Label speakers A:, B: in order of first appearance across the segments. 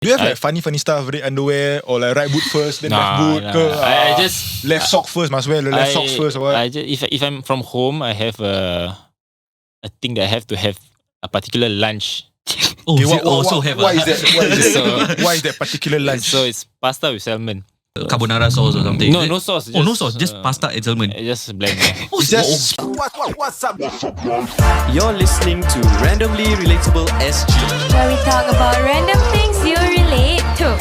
A: Do you have like funny stuff, red underwear or like right boot first, then left boot?
B: I just
A: left sock first, must wear the left socks first or what?
B: I just, if I'm from home, I have a thing that I have to have a particular lunch.
A: What is that? Why is that particular lunch?
B: So it's pasta with salmon.
C: Carbonara sauce or something.
B: No sauce.
C: No sauce. Just pasta and salmon.
B: Just blend.
A: It's just
D: What's up? You're listening to Randomly Relatable SG,
E: where we talk about random things you relate to.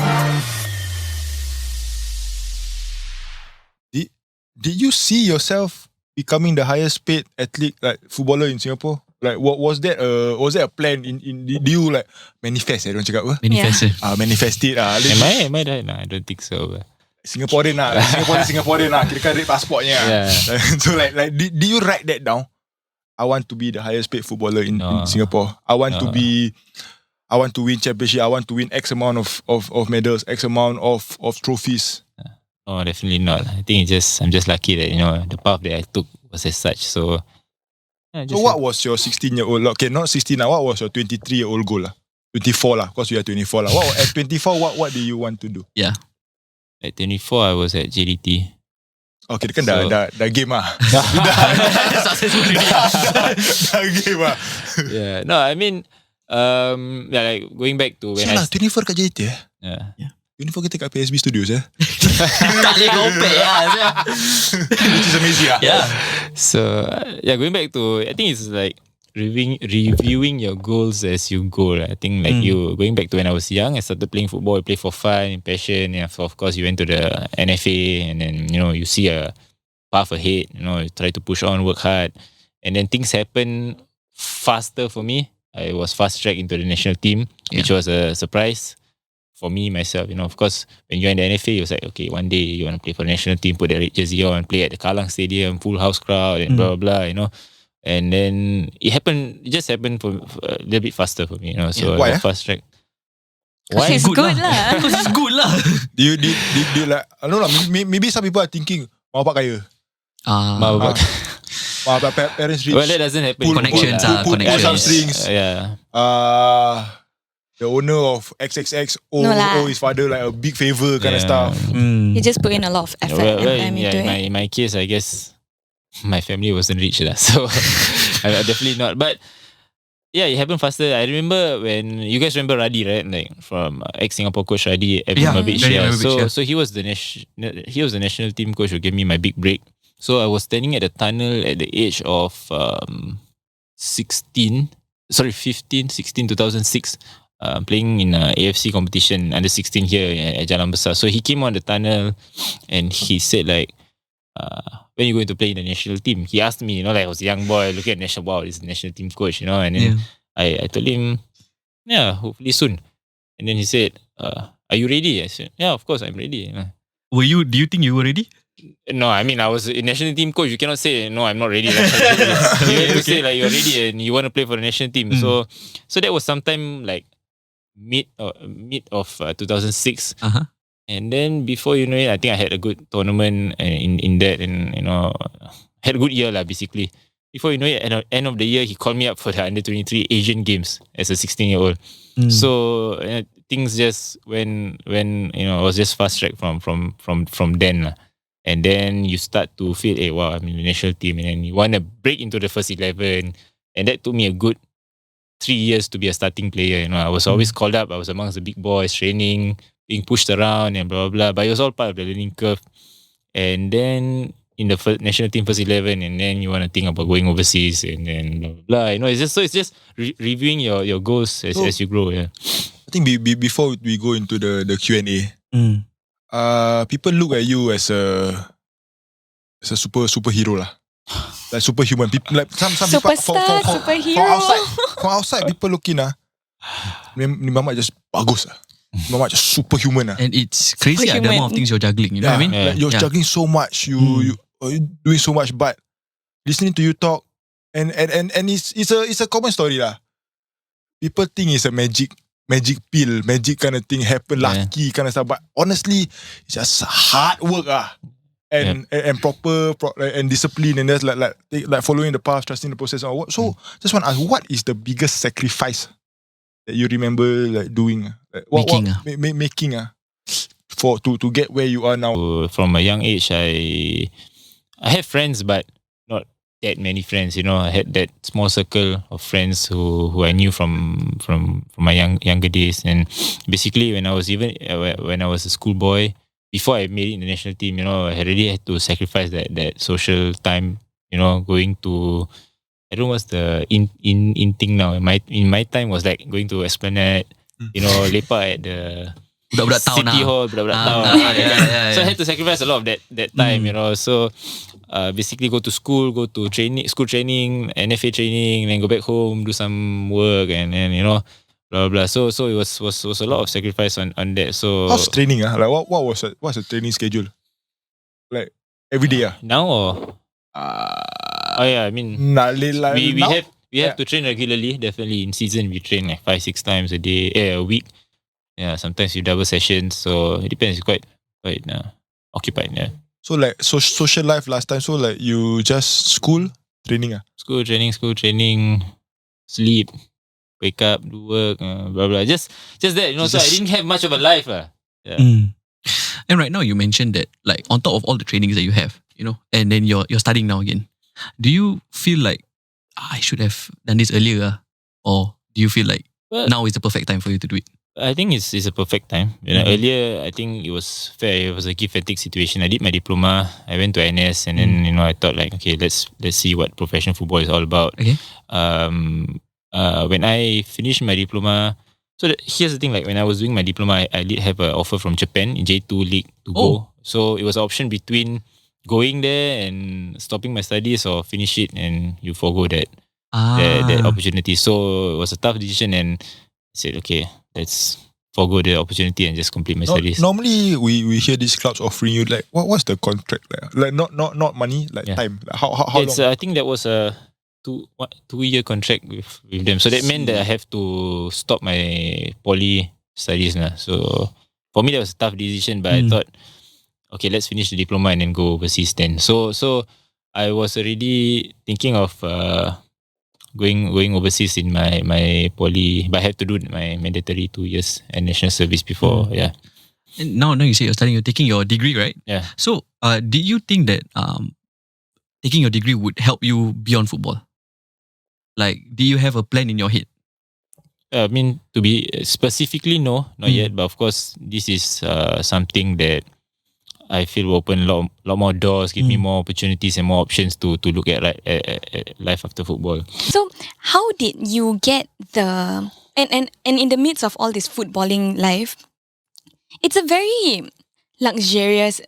A: Did you see yourself becoming the highest paid athlete, like footballer in Singapore? Like, what was that? Was that a plan? Did you like manifest? Don't cakap apa?
C: Manifest.
A: Manifest it.
B: Am I that? No, I don't think so.
A: Singaporean Singaporean Kira kan passportnya.
B: Yeah.
A: So like did you write that down? I want to be the highest paid footballer in Singapore. I want to win championship. I want to win X amount of medals, X amount of trophies.
B: No, definitely not. I think I'm just lucky that the path that I took was as such. So.
A: So what was your 16-year-old? Okay, not 16 now. What was your 23-year-old goal? 24 lah. Because you are 24 lah. At 24, what do you want to do?
C: Yeah.
B: At 24, I was at JDT.
A: Okay, kan dah game lah. Dah game lah.
B: Yeah. No, I mean, like going back to when
A: I... 24 kat JDT
B: Yeah.
A: 24 kita kat PSB Studios
C: Tak boleh compare lah.
A: Which is amazing lah.
B: Yeah. So going back to, I think it's like reviewing your goals as you go. I think like you going back to when I was young, I started playing football. I play for fun, passion. Yeah, so of course you went to the NFA, and then you see a path ahead. You try to push on, work hard, and then things happen faster for me. I was fast tracked into the national team, which was a surprise for me myself. Of course, when you're in the NFA, it was like, okay, one day you want to play for the national team, put the red jersey on, play at the Kallang Stadium, full house crowd, and blah blah blah. And then it just happened for a little bit faster for me. So
A: why?
B: I got fast track.
E: Why? It's good lah.
C: Because it's good lah.
A: Do you like? I don't know. Maybe some people are thinking, mak bapak kaya.
B: Mak
A: bapak parents rich.
B: Well, that doesn't happen.
C: Connections.
A: Pull some strings.
B: Yeah.
A: The owner of XXX his father like a big favor kind of stuff.
E: You just put in a lot of effort and time into it.
B: In my case, I guess my family wasn't rich lah, so I definitely not. But yeah, it happened faster. I remember when you guys remember Radi, right? Like from ex-Singapore coach Radi, So he was the national team coach who gave me my big break. So I was standing at the tunnel at the age of 15, 2006. Playing in AFC competition under 16 here at Jalan Besar. So he came on the tunnel and he said like, when you going to play in the national team? He asked me, like I was a young boy looking at national, wow, this is the national team coach, and then I told him, yeah, hopefully soon. And then he said, are you ready? I said, yeah, of course I'm ready.
C: Do you think you were ready?
B: No, I mean I was a national team coach. You cannot say no, I'm not ready. You have to say like you're ready and you want to play for the national team. So that was sometime like mid of 2006. And then before you know it, I think I had a good tournament in that, and had a good year lah basically. Before you know it, at the end of the year, he called me up for the under 23 Asian Games as a 16-year-old. So things just when I was just fast tracked from then lah. And then you start to feel, hey, wow, I'm in the national team, and then you want to break into the first 11, and that took me a good 3 years to be a starting player. I was always called up. I was amongst the big boys, training, being pushed around and blah, blah, blah. But it was all part of the learning curve. And then in the first national team first 11, and then you want to think about going overseas and then blah, blah, blah. It's just reviewing your goals as you grow. Yeah.
A: I think before we go into the Q&A, people look at you as a superhero lah. Like superhuman. People, like some people
E: superhero.
A: From outside people looking ni Mamat just bagus lah. Mamat just superhuman lah.
C: And it's crazy the amount of things you're juggling. You know what I mean?
A: Like you're juggling so much. You're doing so much. But listening to you talk, and it's a common story lah. People think it's a magic pill, magic kind of thing happen, lucky kind of stuff. But honestly, it's just hard work lah. And proper and discipline, and that's like following the path, trusting the process. So just want to ask, what is the biggest sacrifice that you remember like doing Like, making for to get where you are now.
B: So from a young age, I have friends, but not that many friends. You know, I had that small circle of friends who I knew from my younger days, and basically when I was a schoolboy, before I made it in the national team, you know, I already had to sacrifice that social time. You know, going to, I don't know what's the in thing now. In my time was like going to Esplanade, you know, lepak at the
C: Budak-budak town
B: City
C: lah.
B: Hall, budak-budak town.
C: Yeah.
B: So I had to sacrifice a lot of that time, you know. So basically go to school, school training, NFA training, and then go back home, do some work, and then, you know, blah blah. So it was a lot of sacrifice on that. So
A: How's training? Like what's the training schedule? Like every day?
B: Now or oh yeah, I mean we have to train regularly. Definitely in season we train like 5-6 times a week. Yeah, sometimes you double sessions. So it depends. Quite occupied. Yeah.
A: So like social life last time. So like you just school training?
B: School training, sleep, wake up, do work, blah blah. Just that, you know. So I didn't have much of a life, Yeah.
C: And right now you mentioned that, like, on top of all the trainings that you have, you know, and then you're studying now again. Do you feel like I should have done this earlier, or do you feel like now is the perfect time for you to do it?
B: I think it's a perfect time. You know, earlier I think it was fair. It was a give and take situation. I did my diploma. I went to NS, and then, you know, I thought like, okay, let's see what professional football is all about.
C: Okay.
B: When I finished my diploma, so here's the thing. Like when I was doing my diploma, I did have an offer from Japan in J2 League to go. So it was an option between going there and stopping my studies, or finish it and you forgo that opportunity. So it was a tough decision, and I said, okay, let's forgo the opportunity and just complete my studies.
A: Normally we hear these clubs offering you like what's the contract like? Like not money, like time. Like how long?
B: I think that was a 2-year contract with them. So that meant that I have to stop my poly studies now. So for me that was a tough decision, but I thought, okay, let's finish the diploma and then go overseas then. So I was already thinking of going overseas in my poly, but I have to do my mandatory 2 years and national service before. Yeah.
C: And now you say you're taking your degree, right?
B: Yeah.
C: So did you think that taking your degree would help you beyond football? Like, do you have a plan in your head?
B: I mean, to be specifically, no, not yet. But of course, this is something that I feel will open a lot more doors, give me more opportunities and more options to look at life after football.
E: So how did you get and in the midst of all this footballing life, it's a very luxurious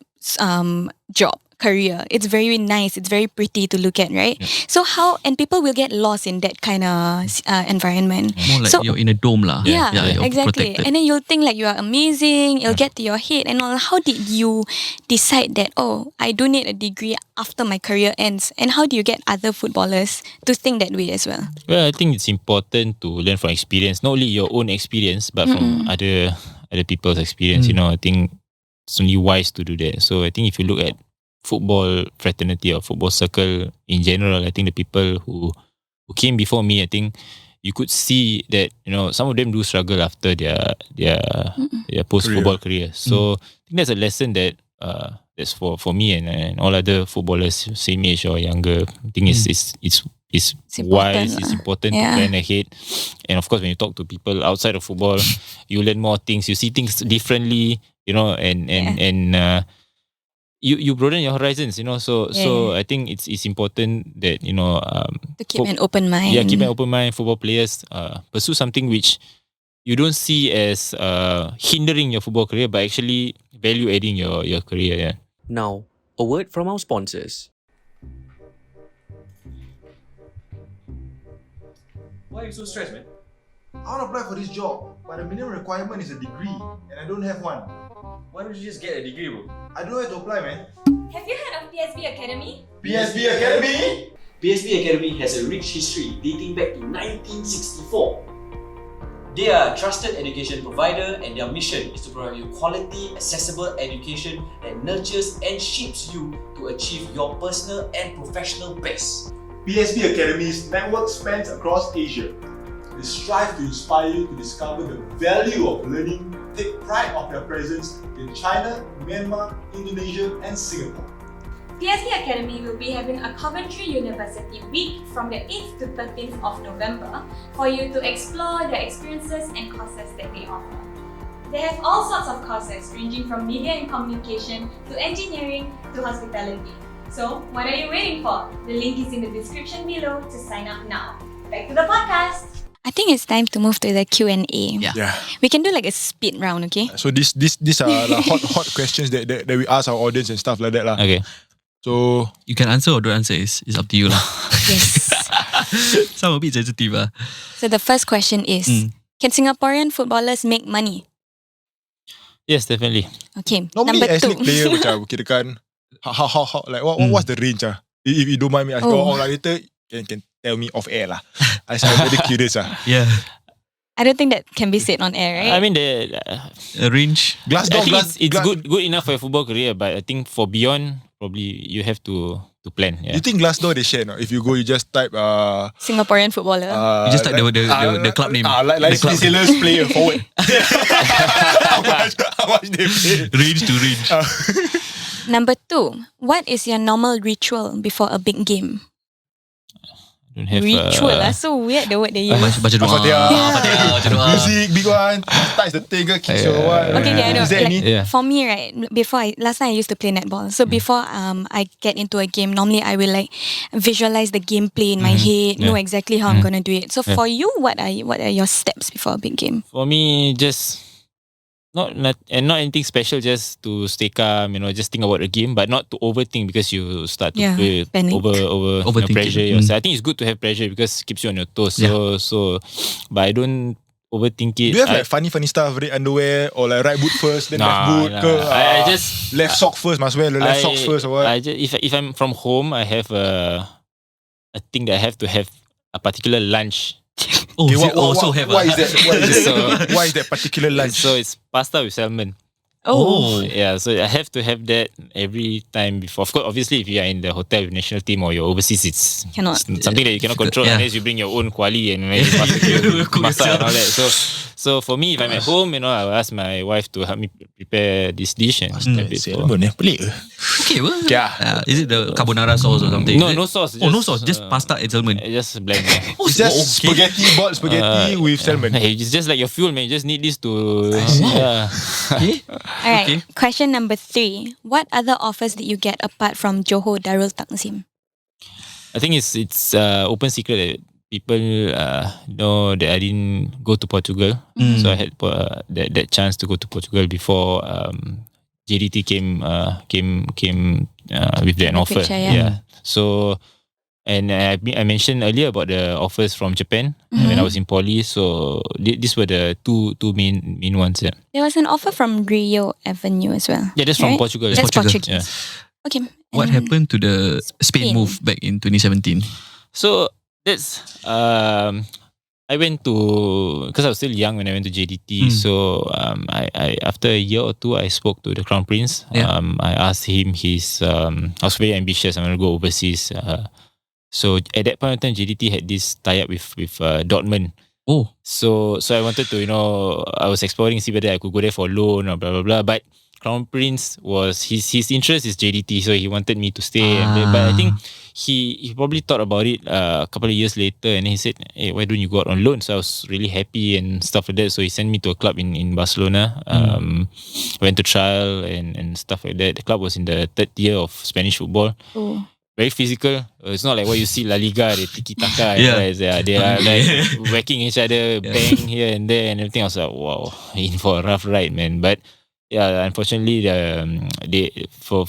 E: career. It's very nice. It's very pretty to look at, right? Yeah. So and people will get lost in that kind of environment.
C: More like you're in a dome lah.
E: Yeah, exactly.
C: Protected.
E: And then you'll think like you are amazing. It'll get to your head and all. How did you decide that, I do need a degree after my career ends? And how do you get other footballers to think that way as well?
B: Well, I think it's important to learn from experience, not only your own experience, but from other people's experience. You know, I think it's only wise to do that. So I think if you look at football fraternity or football circle in general, I think the people who came before me, I think you could see that, you know, some of them do struggle after their post football career. So I think that's a lesson that that's for me and all other footballers same age or younger. I think it's wise, it's important to plan ahead. And of course, when you talk to people outside of football, you learn more things, you see things differently, you know, and you broaden your horizons, you know. So I think it's important that, you know,
E: to keep an open mind.
B: Yeah, keep an open mind. Football players pursue something which you don't see as hindering your football career, but actually value adding your career. Yeah.
D: Now, a word from our sponsors.
F: Why are you so stressed, man?
A: I want to apply for this job, but the minimum requirement is a degree, and I don't have one.
F: Why don't you just get a degree, bro?
A: I don't know where to apply, man.
E: Have you heard of PSB Academy?
A: PSB Academy?
F: PSB Academy has a rich history dating back to 1964. They are a trusted education provider, and their mission is to provide you quality, accessible education that nurtures and shapes you to achieve your personal and professional best.
A: PSB Academy's network spans across Asia. They strive to inspire you to discover the value of learning, take pride of their presence in China, Myanmar, Indonesia, and Singapore.
E: PSB Academy will be having a Coventry University week from the 8th to 13th of November for you to explore the experiences and courses that they offer. They have all sorts of courses ranging from media and communication to engineering to hospitality. So, what are you waiting for? The link is in the description below to sign up now. Back to the podcast! I think it's time to move to the Q&A.
A: Yeah.
E: We can do like a speed round, okay?
A: So these are like hot questions that we ask our audience and stuff like that lah.
B: Okay.
A: So
C: You can answer or don't answer is up to you lah.
E: Yes.
C: Some a bit sensitive lah.
E: So the first question is, can Singaporean footballers make money?
B: Yes, definitely.
E: Okay,
A: normally
E: number
A: ethnic
E: 2.
A: player macam kirakan how like what's the range ah? If you don't mind me asking, or like later can tell me off air lah. I'm very curious ah.
C: Yeah.
E: I don't think that can be said on air, right?
B: I mean,
C: A range.
B: I think it's good enough for a football career, but I think for beyond, probably you have to plan. Yeah.
A: You think Glassdoor they share no? If you go, you just type
E: Singaporean footballer.
C: You just type the club name.
A: Like
C: The club.
A: sailors player forward. how much they pay?
C: Range to range.
E: Number 2, what is your normal ritual before a big game?
B: Don't have
E: Ritual lah, so weird the word they use.
C: Baca doa.
A: Al-Fatihah.
C: Baca doa.
A: Music, big one. Touch the thing, kicks or what.
E: Okay, I know.
A: Is there
E: Like,
A: any?
B: Yeah.
E: for me, right, last time I used to play netball. So before I get into a game, normally I will like visualize the gameplay in my head, know exactly how I'm gonna do it. So for you, what are your steps before a big game?
B: For me, just not anything special. Just to stay calm, just think about the game, but not to overthink because you start to play
E: panic.
B: overthink pressure yourself. I think it's good to have pressure because it keeps you on your toes. So, but I don't overthink it.
A: Do you have like funny stuff, red underwear or like right boot first, then left boot?
B: I just
A: left sock first, must wear the left socks first or what?
B: I just, if I'm from home, I have a thing that I have to have a particular lunch.
A: Okay,
C: so also have
A: why is that?
B: So-
A: Why is that particular lunch?
B: So it's pasta with salmon.
C: Oh.
B: Yeah, so I have to have that every time before. Of course, obviously, if you are in the hotel with national team or you're overseas, it's
E: Cannot.
B: it's something that you cannot control
C: Yeah.
B: unless you bring your own kuali and then you
C: Cook
B: masak and
C: yourself.
B: all that. So for me, if I'm at home, I will ask my wife to help me prepare this dish and have it for-
A: pelik ke?
C: Okay, well.
A: Okay ah.
C: Is it the carbonara sauce or something?
B: No,
C: Is it?
B: no sauce.
C: No sauce. Just pasta and salmon.
B: Just blend.
A: It's just spaghetti, boiled spaghetti with salmon.
B: Hey, it's just like your fuel, man. You just need this to. Yeah.
C: Okay.
E: Alright,
C: Okay.
E: question number 3. What other offers did you get apart from Johor Darul Takzim?
B: I think it's open secret that people know that I didn't go to Portugal, so I had that chance to go to Portugal before JDT came with an
E: The
B: offer.
E: picture, yeah.
B: So, and I mentioned earlier about the offers from Japan when I was in poly. So these were the two main ones. Yeah,
E: There was an offer from Rio Avenue as well.
B: yeah, that's from
E: right?
B: Portugal.
E: That's Portuguese.
B: Yeah.
E: Okay.
C: What
E: and
C: happened to the Spain
E: Spain.
C: move back in 2017?
B: So that's I went to, because I was still young when I went to JDT. So I after a year or two, I spoke to the Crown Prince.
C: Yeah.
B: I asked him I was very ambitious. I want to go overseas. So at that point in time, JDT had this tie up with Dortmund.
C: Oh.
B: So I wanted to, I was exploring, see whether I could go there for loan or blah blah blah. But Crown Prince was his interest is JDT, so he wanted me to stay. But I think he probably thought about it a couple of years later, and he said, "Hey, why don't you go out on loan?" So I was really happy and stuff like that. So he sent me to a club in Barcelona. Went to trial and stuff like that. The club was in the third year of Spanish football.
E: Oh.
B: Very physical. It's not like what you see La Liga, they tiki taka.
C: Yeah.
B: They are like whacking each other, bang here and there and everything. I was like, wow, in for a rough ride, man. But yeah, unfortunately, for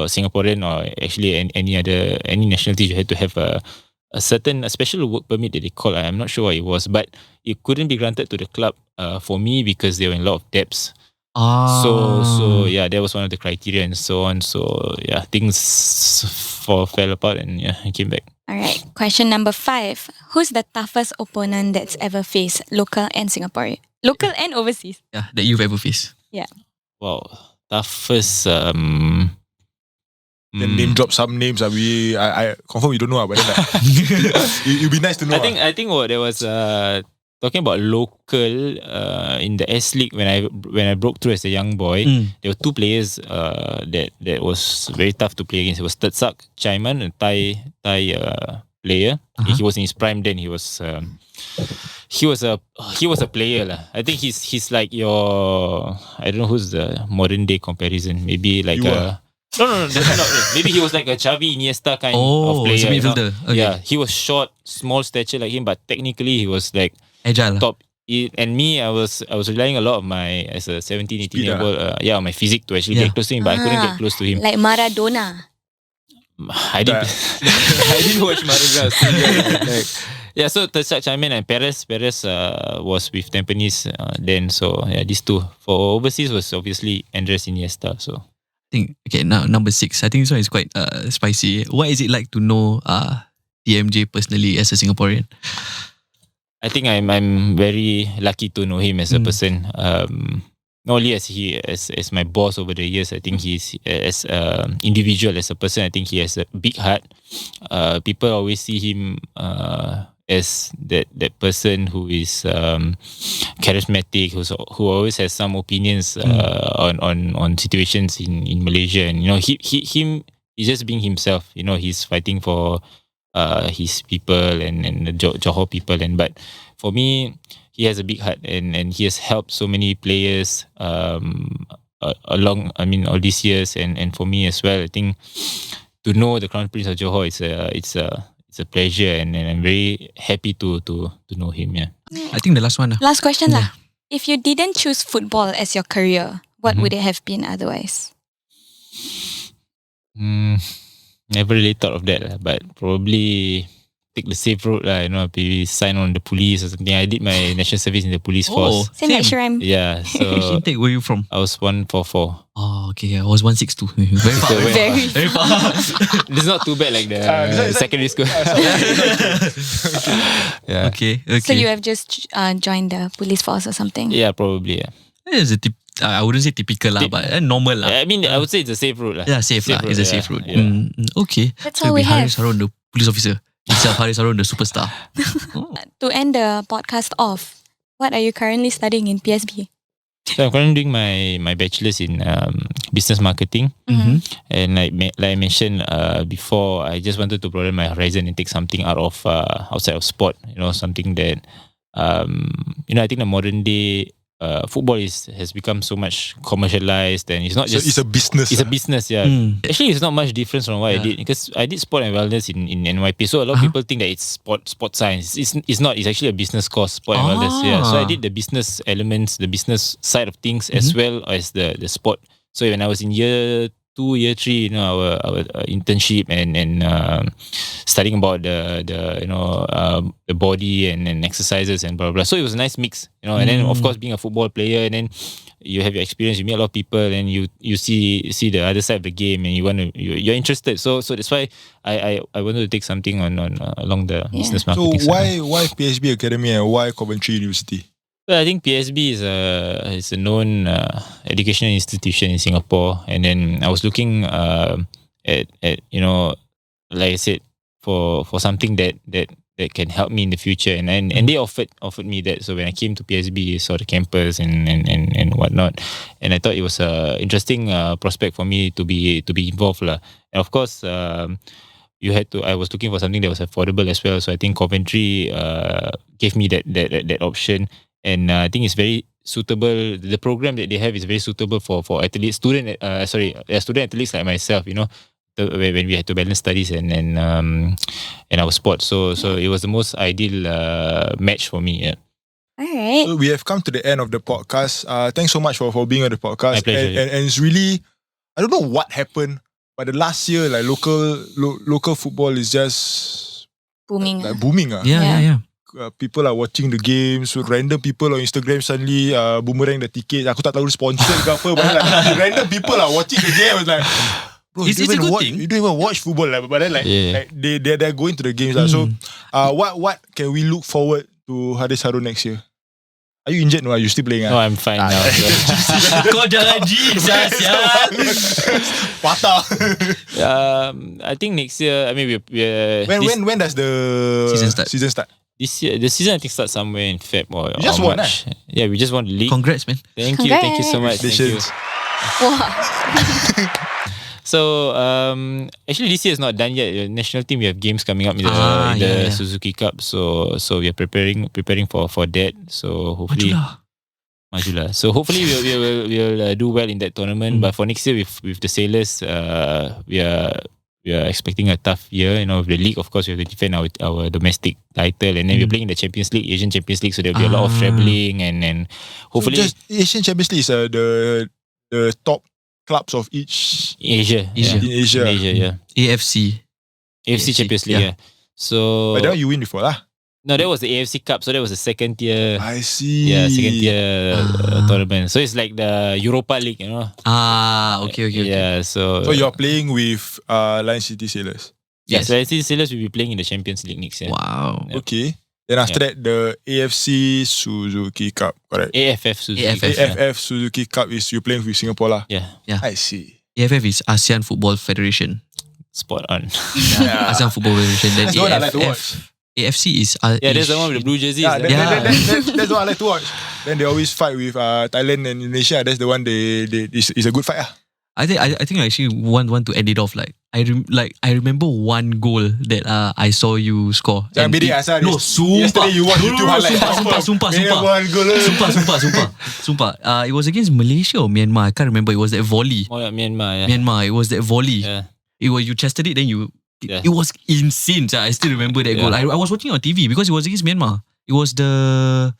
B: Singaporean or actually any nationality, you had to have a special work permit that they call. I'm not sure what it was, but it couldn't be granted to the club for me because they were in a lot of debts. So yeah, that was one of the criteria and so on. So yeah, things fell apart and yeah, I came back.
E: Alright, question number 5. Who's the toughest opponent that's ever faced, local and Singaporean? Local and overseas.
C: Yeah, that you've ever faced.
E: Yeah.
B: Wow, toughest.
A: Can name drop some names. I confirm you don't know, but then like, it'd be nice to know.
B: I think what there was talking about local in the S League when I broke through as a young boy, there were two players that was very tough to play against. It was Tetsak Chaiman, a Thai player. He was in his prime then. He was a player lah. I think he's like your, I don't know who's the modern day comparison. Maybe like No, that's not it. Maybe he was like a Xavi, Iniesta kind of player.
C: Oh, midfielder. Okay.
B: Yeah, he was short, small stature like him, but technically he was like
C: agile.
B: Top. And me, I was relying a lot of my, as a 17, 18 year old, my physique to actually get close to him, but I couldn't get close to him.
E: Like Maradona.
B: I didn't watch Maradona. So Tetsak Chaiman and Perez was with Tampines then. So yeah, these two. For overseas was obviously Andres Iniesta. So
C: I think, okay, now number 6. I think this one is quite spicy. What is it like to know TMJ personally as a Singaporean?
B: I think I'm very lucky to know him as a person. Not only as my boss over the years, I think he's as individual, as a person, I think he has a big heart. People always see him as that person who is charismatic, who always has some opinions on situations in Malaysia, and he's just being himself. He's fighting for his people and the Johor people, but for me, he has a big heart, and he has helped so many players along. I mean, all these years, and for me as well. I think to know the Crown Prince of Johor, it's a pleasure, and I'm very happy to know him. Yeah.
C: I think the last one.
E: Last question lah. If you didn't choose football as your career, what would it have been otherwise?
B: Never really thought of that, but probably take the safe road lah. Maybe sign on the police or something. I did my national service in the police force.
E: Same like Shram.
B: Yeah. So
C: which intake were you from?
B: I was 144.
C: Oh, okay. I was 162. Very far.
E: Very
C: far.
B: It's not too bad like the secondary school. Yeah.
C: Okay.
E: So you have just joined the police force or something?
B: Yeah, probably. Yeah.
C: It's I wouldn't say typical lah, but normal lah.
B: I mean, I would say it's a safe route lah.
C: Yeah, safe lah. It's a safe route.
B: Yeah.
C: Okay.
E: That's
C: so
E: all we have.
C: Hariss Harun, the police officer. Himself, Hariss Harun, the superstar.
E: To end the podcast off, what are you currently studying in PSB?
B: So I'm currently doing my bachelor's in business marketing, and like I mentioned before, I just wanted to broaden my horizon and take something outside of sport. Something that I think the modern day football has become so much commercialized, and it's not just
A: it's a business.
B: It's a business, yeah. Actually, it's not much difference from what I did, because I did sport and wellness in NYP. So a lot of people think that it's sport science. It's not. It's actually a business course, sport and wellness. Yeah. So I did the business elements, the business side of things, as well as the sport. So when I was in year 2, year 3, our internship and studying about the body and exercises and blah blah. So it was a nice mix, And then of course, being a football player, and then you have your experience, you meet a lot of people, and you see the other side of the game, and you're interested. So that's why I wanted to take something on along the business marketing.
A: So why PSB Academy and why Coventry University?
B: Well, I think PSB is a known educational institution in Singapore, and then I was looking at like I said, for something that can help me in the future, and they offered me that. So when I came to PSB, I saw the campus and whatnot, and I thought it was a interesting prospect for me to be involved lah. And of course, I was looking for something that was affordable as well. So I think Coventry gave me that option. And I think it's very suitable. The program that they have is very suitable for athletes, student athletes like myself. When we had to balance studies and our sport. So it was the most ideal match for me. Yeah.
E: All right.
A: So we have come to the end of the podcast. Thanks so much for being on the podcast.
B: My pleasure.
A: And it's really, I don't know what happened, but the last year, like local football is just
E: booming.
A: Booming.
C: Yeah.
A: People are watching the games. So random people on Instagram suddenly boomerang the ticket. Aku tak tahu sponsor ke apa, but like random people are watching the game. I was like, bro,
C: it's a good thing.
A: You don't even watch football, but then like they're going to the games. So what can we look forward to Hariss Harun next year? Are you injured? No, you still playing?
B: No, I'm fine now.
C: Kau jangan sial.
A: Patah.
B: I think next year. I mean, we're
A: When does the
C: Season start?
B: this year. The season I think starts somewhere in Feb or
A: You just won,
B: March. Yeah, we just won the league.
C: Congrats, man.
B: Thank you so much. Thank you.
A: Congratulations.
B: So actually this year is not done yet. The national team, we have games coming up in the Suzuki Cup. So we are preparing for that. So hopefully Majulah. So hopefully we'll do well in that tournament. But for next year with the Sailors, we are expecting a tough year. You know, with the league, of course, we have to defend our domestic title, and then we're playing the Champions League, Asian Champions League. So there'll be a lot of travelling, and hopefully
A: So just Asian Champions League is the top clubs of each
B: Asia.
A: in Asia.
B: Yeah.
C: AFC.
B: AFC Champions League. Yeah. So
A: But that one you win before lah.
B: no, that was the AFC Cup. So that was the second tier.
A: I see.
B: Yeah, second tier tournament. So it's like the Europa League, you know.
C: Okay.
B: Yeah. So
A: you're playing with Lion City Sailors.
B: yeah. So NCT Sailors will be playing in the Champions League next year.
C: Wow.
B: Yeah.
A: Okay. Then after that, the AFC Suzuki Cup, correct?
B: AFF Suzuki.
A: AFF Suzuki Cup is you playing with Singapore lah.
B: Yeah.
A: I see.
C: AFF is ASEAN Football Federation.
B: Spot on.
C: ASEAN Football Federation. Then
A: That's the one I like to watch.
C: AFC is
B: Yeah, there's the one with the blue jerseys.
A: Yeah,
B: eh?
A: that's what I like to watch. Then they always fight with Thailand and Indonesia. That's the one it's a good fight.
C: I think I actually want to end it off I remember one goal that I saw you score.
A: Jangan bedek asal. Yesterday you watch YouTube highlight.
C: Sumpah. It was against Malaysia or Myanmar. I can't remember. It was that volley.
B: Oh, yeah, Myanmar. Yeah.
C: Myanmar. It was that volley.
B: Yeah.
C: You chested it, then
B: Yeah.
C: it was insane. I still remember that goal. I was watching on TV because it was against Myanmar. It was the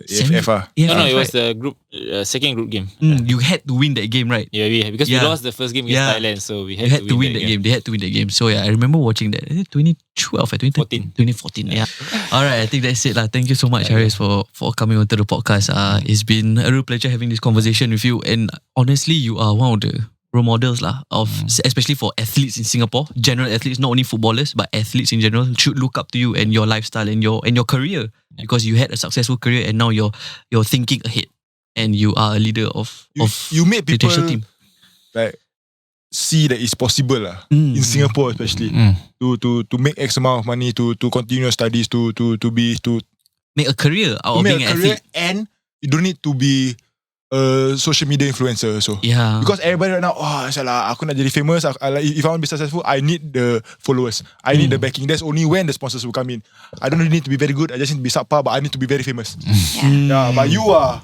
A: AFF.
B: No, it was the group second group game.
C: You had to win that game, right?
B: Yeah, because we lost the first game against Thailand, so we had
C: to win that game. They had to win that game. So yeah, I remember watching that. 2012 or 2014. Yeah. All right, I think that's it lah. Thank you so much, Hariss, for coming onto the podcast. It's been a real pleasure having this conversation with you. And honestly, you are one of the role models lah of especially for athletes in Singapore. General athletes, not only footballers, but athletes in general should look up to you and your lifestyle and your career. Because you had a successful career and now you're thinking ahead and you are a leader of
A: you made
C: the
A: people
C: national team.
A: like see that it's possible lah in Singapore especially to make X amount of money to continue your studies to
C: make a career out of being an athlete.
A: And you don't need to be a social media influencer so because everybody right now salah aku nak jadi famous if I want to be successful I need the followers, I need the backing. That's only when the sponsors will come in. I don't really need to be very good, I just need to be subpar, but I need to be very famous. But you are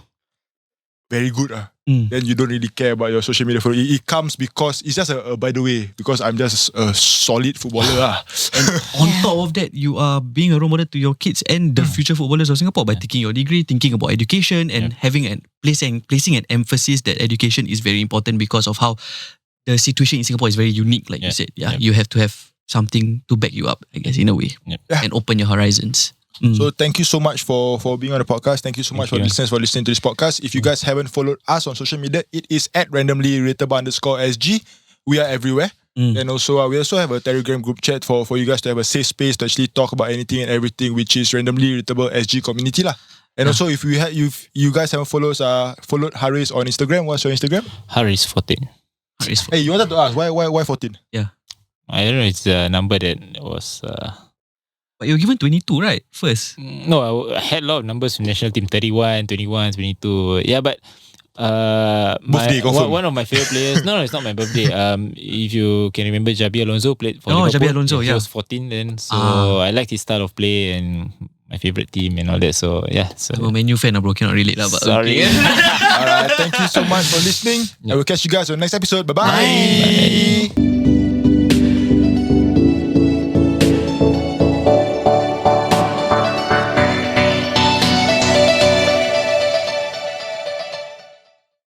A: very good then you don't really care about your social media following. It comes because it's just a by the way, because I'm just a solid footballer
C: And on top of that, you are being a role model to your kids and the future footballers of Singapore by taking your degree, thinking about education and having placing an emphasis that education is very important because of how the situation in Singapore is very unique, like you said. You have to have something to back you up, I guess, in a way, and open your horizons.
A: So thank you so much for being on the podcast. Thank you so much for listeners for listening to this podcast. If you guys haven't followed us on social media, it is at randomly_SG. We are everywhere. And also we also have a Telegram group chat for you guys to have a safe space to actually talk about anything and everything, which is randomly relatable SG community lah. And also if you guys haven't followed Hariss on Instagram, what's your Instagram?
B: Hariss14.
A: Hey, you wanted to ask why 14?
B: I don't know. It's the number that was.
C: But you were given 22, right? First.
B: No, I had a lot of numbers from national team. 31, 21, 22. Yeah, but
A: birthday,
B: one of my favorite players. No, it's not my birthday. If you can remember, Jabi Alonso played for Liverpool.
C: Jabi Alonso,
B: He was 14 then. So I liked his style of play and my favorite team and all that. So yeah. So
C: I'm a Man U fan, bro. Cannot relate lah. But
B: sorry.
C: Okay.
A: Alright, thank you so much for listening. I will catch you guys on the next episode. Bye-bye. Bye.